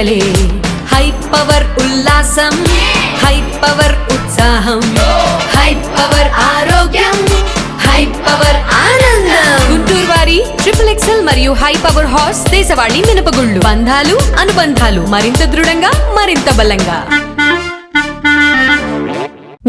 పిల్లలే. High power ఉల్లాసం, high power ఉత్సాహం, హై పవర్ ఆరోగ్యం, హై పవర్ ఆనందం. గుంటూరు వారి XXL మరియు హై పవర్ హార్స్ దేశవాళీ మినపగుళ్ళు. బంధాలు అనుబంధాలు మరింత దృఢంగా, మరింత బలంగా.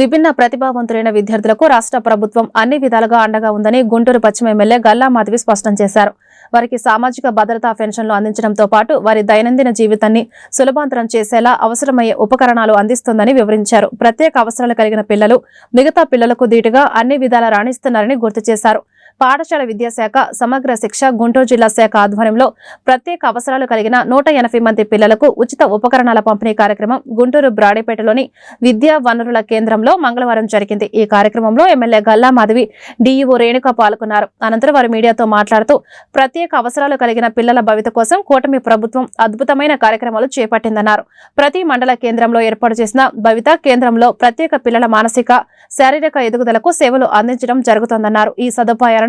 విభిన్న ప్రతిభావంతులైన విద్యార్థులకు రాష్ట్ర ప్రభుత్వం అన్ని విధాలుగా అండగా ఉందని గుంటూరు పశ్చిమ ఎమ్మెల్యే గల్లా మాధవి స్పష్టం చేశారు. వారికి సామాజిక భద్రతా పెన్షన్లు అందించడంతో పాటు వారి దైనందిన జీవితాన్ని సులభాంతరం చేసేలా అవసరమయ్యే ఉపకరణాలు అందిస్తుందని వివరించారు. ప్రత్యేక అవసరాలు కలిగిన పిల్లలు మిగతా పిల్లలకు ధీటుగా అన్ని విధాలా రాణిస్తున్నారని గుర్తు చేశారు. పాఠశాల విద్యాశాఖ సమగ్ర శిక్ష గుంటూరు జిల్లా శాఖ ఆధ్వర్యంలో ప్రత్యేక అవసరాలు కలిగిన 180 మంది పిల్లలకు ఉచిత ఉపకరణాల పంపిణీ కార్యక్రమం గుంటూరు బ్రాడేపేటలోని విద్యా వనరుల కేంద్రంలో మంగళవారం జరిగింది. ఈ కార్యక్రమంలో ఎమ్మెల్యే గల్లా మాధవి, డీఈఓ రేణుక పాల్గొన్నారు. అనంతరం వారు మీడియాతో మాట్లాడుతూ ప్రత్యేక అవసరాలు కలిగిన పిల్లల భవిత కోసం కూటమి ప్రభుత్వం అద్భుతమైన కార్యక్రమాలు చేపట్టిందన్నారు. ప్రతి మండల కేంద్రంలో ఏర్పాటు చేసిన భవిత కేంద్రంలో ప్రత్యేక పిల్లల మానసిక శారీరక ఎదుగుదలకు సేవలు అందించడం జరుగుతోందన్నారు. ఈ సదుపాయాలను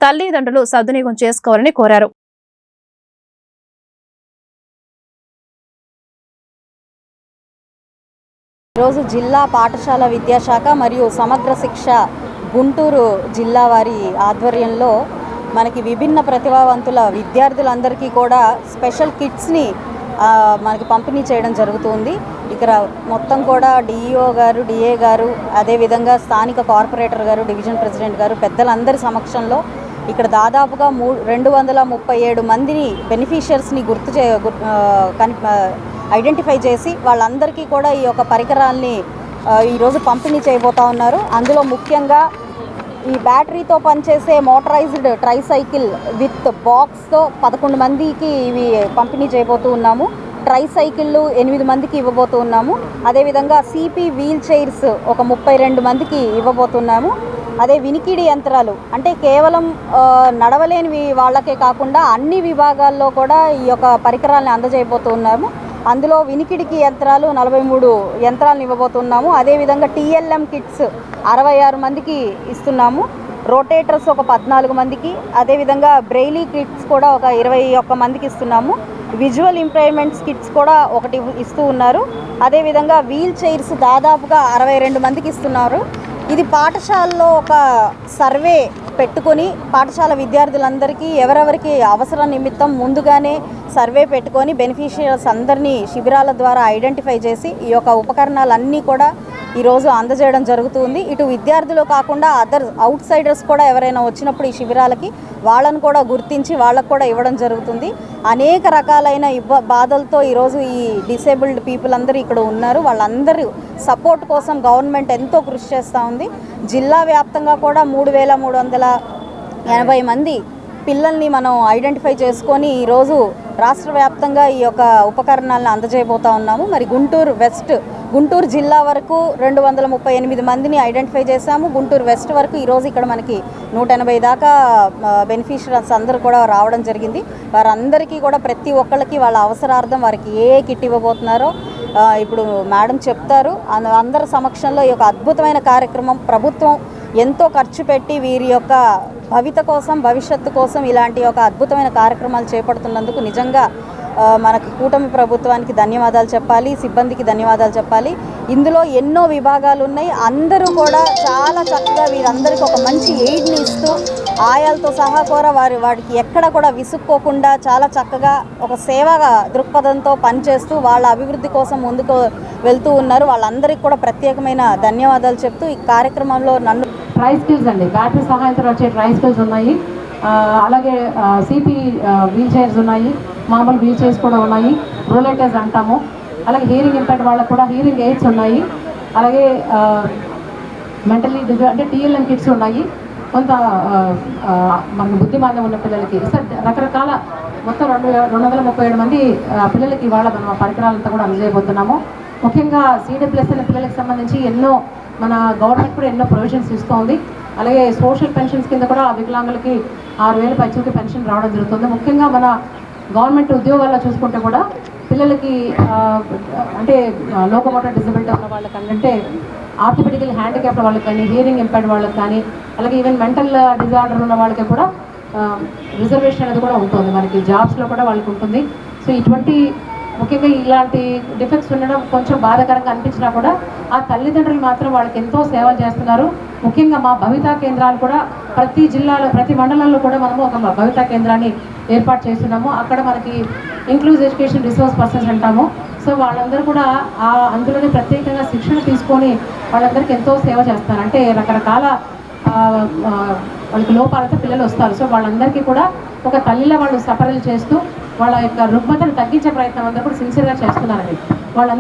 తల్లిదండ్రులు సద్వినియోగం చేసుకోవాలని కోరారు. ఈరోజు జిల్లా పాఠశాల విద్యాశాఖ మరియు సమగ్ర శిక్ష గుంటూరు జిల్లా వారి ఆధ్వర్యంలో మనకి విభిన్న ప్రతిభావంతుల విద్యార్థులందరికీ కూడా స్పెషల్ కిట్స్ని మనకి పంపిణీ చేయడం జరుగుతుంది. ఇక్కడ మొత్తం కూడా డిఈఓ గారు, డిఏ గారు, అదేవిధంగా స్థానిక కార్పొరేటర్ గారు, డివిజన్ ప్రెసిడెంట్ గారు, పెద్దలందరి సమక్షంలో ఇక్కడ దాదాపుగా 237 మందిని బెనిఫిషియర్స్ని ఐడెంటిఫై చేసి వాళ్ళందరికీ కూడా ఈ యొక్క పరికరాల్ని ఈరోజు పంపిణీ చేయబోతా ఉన్నారు. అందులో ముఖ్యంగా ఈ బ్యాటరీతో పనిచేసే మోటరైజ్డ్ ట్రైసైకిల్ విత్ బాక్స్తో 11 మందికి ఇవి పంపిణీ చేయబోతూ ఉన్నాము. ట్రైసైకిళ్ళు 8 మందికి ఇవ్వబోతూ ఉన్నాము. అదేవిధంగా సిపి వీల్ చైర్స్ ఒక 32 మందికి ఇవ్వబోతున్నాము. అదే వినికిడి యంత్రాలు అంటే కేవలం నడవలేని వాళ్ళకే కాకుండా అన్ని విభాగాల్లో కూడా ఈ యొక్క పరికరాలను అందజేయబోతూ ఉన్నాము. అందులో వినికిడికి యంత్రాలు 43 యంత్రాలను ఇవ్వబోతున్నాము. అదేవిధంగా టీఎల్ఎం కిట్స్ 66 మందికి ఇస్తున్నాము. రొటేటర్స్ ఒక 14 మందికి, అదేవిధంగా బ్రెయిలీ కిట్స్ కూడా ఒక 21 మందికి ఇస్తున్నాము. విజువల్ ఇంప్రూవ్మెంట్స్ కిట్స్ కూడా ఒకటి ఇస్తూ ఉన్నారు. అదేవిధంగా వీల్ చైర్స్ దాదాపుగా 62 మందికి ఇస్తున్నారు. ఇది పాఠశాలలో ఒక సర్వే పెట్టుకొని పాఠశాల విద్యార్థులందరికీ ఎవరెవరికి అవసరం నిమిత్తం ముందుగానే సర్వే పెట్టుకొని బెనిఫిషియర్స్ అందరినీ శిబిరాల ద్వారా ఐడెంటిఫై చేసి ఈ యొక్క ఉపకరణాలన్నీ కూడా ఈరోజు అందజేయడం జరుగుతుంది. ఇటు విద్యార్థులు కాకుండా అదర్ అవుట్ సైడర్స్ కూడా ఎవరైనా వచ్చినప్పుడు ఈ శిబిరాలకి వాళ్ళను కూడా గుర్తించి వాళ్ళకు కూడా ఇవ్వడం జరుగుతుంది. అనేక రకాలైన బాధలతో ఈరోజు ఈ డిసేబుల్డ్ పీపుల్ అందరూ ఇక్కడ ఉన్నారు. వాళ్ళందరూ సపోర్ట్ కోసం గవర్నమెంట్ ఎంతో కృషి చేస్తూ ఉంది. జిల్లా వ్యాప్తంగా కూడా 3380 మంది పిల్లల్ని మనం ఐడెంటిఫై చేసుకొని ఈరోజు రాష్ట్ర వ్యాప్తంగా ఈ యొక్క ఉపకరణాలను అందజేయబోతూ ఉన్నాము. మరి గుంటూరు జిల్లా వరకు 238 మందిని ఐడెంటిఫై చేశాము. గుంటూరు వెస్ట్ వరకు ఈరోజు ఇక్కడ మనకి 180 దాకా బెనిఫిషియరీస్ అందరూ కూడా రావడం జరిగింది. వారందరికీ కూడా ప్రతి ఒక్కళ్ళకి వాళ్ళ అవసరార్థం వారికి ఏ కిట్ ఇవ్వబోతున్నారో ఇప్పుడు మేడం చెప్తారు. అందరి సమక్షంలో ఈ యొక్క అద్భుతమైన కార్యక్రమం ప్రభుత్వం ఎంతో ఖర్చు పెట్టి వీరి యొక్క భవిష్యత్తు కోసం ఇలాంటి ఒక అద్భుతమైన కార్యక్రమాలు చేపడుతున్నందుకు నిజంగా మనకి కూటమి ప్రభుత్వానికి ధన్యవాదాలు చెప్పాలి, సిబ్బందికి ధన్యవాదాలు చెప్పాలి. ఇందులో ఎన్నో విభాగాలు ఉన్నాయి. అందరూ కూడా చాలా చక్కగా వీరందరికీ ఒక మంచి ఎయిడ్ని ఇస్తూ ఆయాలతో సహా కూడా వాడికి ఎక్కడ కూడా విసుక్కోకుండా చాలా చక్కగా ఒక సేవా దృక్పథంతో పనిచేస్తూ వాళ్ళ అభివృద్ధి కోసం ముందుకు వెళ్తూ ఉన్నారు. వాళ్ళందరికీ కూడా ప్రత్యేకమైన ధన్యవాదాలు చెప్తూ ఈ కార్యక్రమంలో నన్ను ట్రైస్కిల్స్ అండి, బ్యాటరీ సహాయంతో వచ్చే ట్రైస్కిల్స్ ఉన్నాయి. అలాగే సిపి వీల్ చైర్స్ ఉన్నాయి, మామూలు వీల్ చైర్స్ కూడా ఉన్నాయి, రోలేటర్స్ అంటాము. అలాగే హీరింగ్ ఇంపాక్ట్ వాళ్ళకు కూడా హీరింగ్ ఎయిడ్స్ ఉన్నాయి. అలాగే మెంటలీ అంటే టీఎల్ఎం కిట్స్ ఉన్నాయి. కొంత మనకు బుద్ధిమాంద్యం ఉన్న పిల్లలకి రకరకాల మొత్తం 237 మంది పిల్లలకి ఇవాళ మనం పరికరాలంతా కూడా అందజేయబోతున్నాము. ముఖ్యంగా CWS అనే పిల్లలకు సంబంధించి ఎన్నో మన గవర్నమెంట్ కూడా ఎన్నో ప్రొవిజన్స్ ఇస్తుంది. అలాగే సోషల్ పెన్షన్స్ కింద కూడా వికలాంగులకి 6000 పైచలకి పెన్షన్ రావడం జరుగుతుంది. ముఖ్యంగా మన గవర్నమెంట్ ఉద్యోగాల్లో చూసుకుంటే కూడా పిల్లలకి అంటే లోకోమోటర్ డిజబిలిటీ ఉన్న వాళ్ళకంటే ఆర్థోపెడికల్ హ్యాండిక్యాప్డ్ వాళ్ళకి కానీ, హియరింగ్ ఇంపైర్డ్ వాళ్ళకి కానీ, అలాగే ఈవెన్ మెంటల్ డిజార్డర్ ఉన్న వాళ్ళకి కూడా రిజర్వేషన్ అనేది కూడా ఉంటుంది. మనకి జాబ్స్లో కూడా వాళ్ళకి ఉంటుంది. సో ఇటువంటి ముఖ్యంగా ఇలాంటి డిఫెక్ట్స్ ఉండడం కొంచెం బాధాకరంగా అనిపించినా కూడా ఆ తల్లిదండ్రులు మాత్రం వాళ్ళకి ఎంతో సేవలు చేస్తున్నారు. ముఖ్యంగా మా భవితా కేంద్రాలు కూడా ప్రతి జిల్లాలో ప్రతి మండలంలో కూడా మనము ఒక భవితా కేంద్రాన్ని ఏర్పాటు చేస్తున్నాము. అక్కడ మనకి ఇంక్లూజివ్ ఎడ్యుకేషన్ రిసోర్స్ పర్సన్స్ అంటాము. సో వాళ్ళందరూ కూడా అందులోనే ప్రత్యేకంగా శిక్షణ తీసుకొని వాళ్ళందరికీ ఎంతో సేవ చేస్తారు. అంటే రకరకాల వాళ్ళకి లోపాలతో పిల్లలు వస్తారు. సో వాళ్ళందరికీ కూడా ఒక తల్లిలా వాళ్ళు సపరలు చేస్తూ వాళ్ళ యొక్క రుగ్మతను తగ్గించే ప్రయత్నం అందరూ కూడా సిన్సియర్గా చేస్తున్నారండి. వాళ్ళందరూ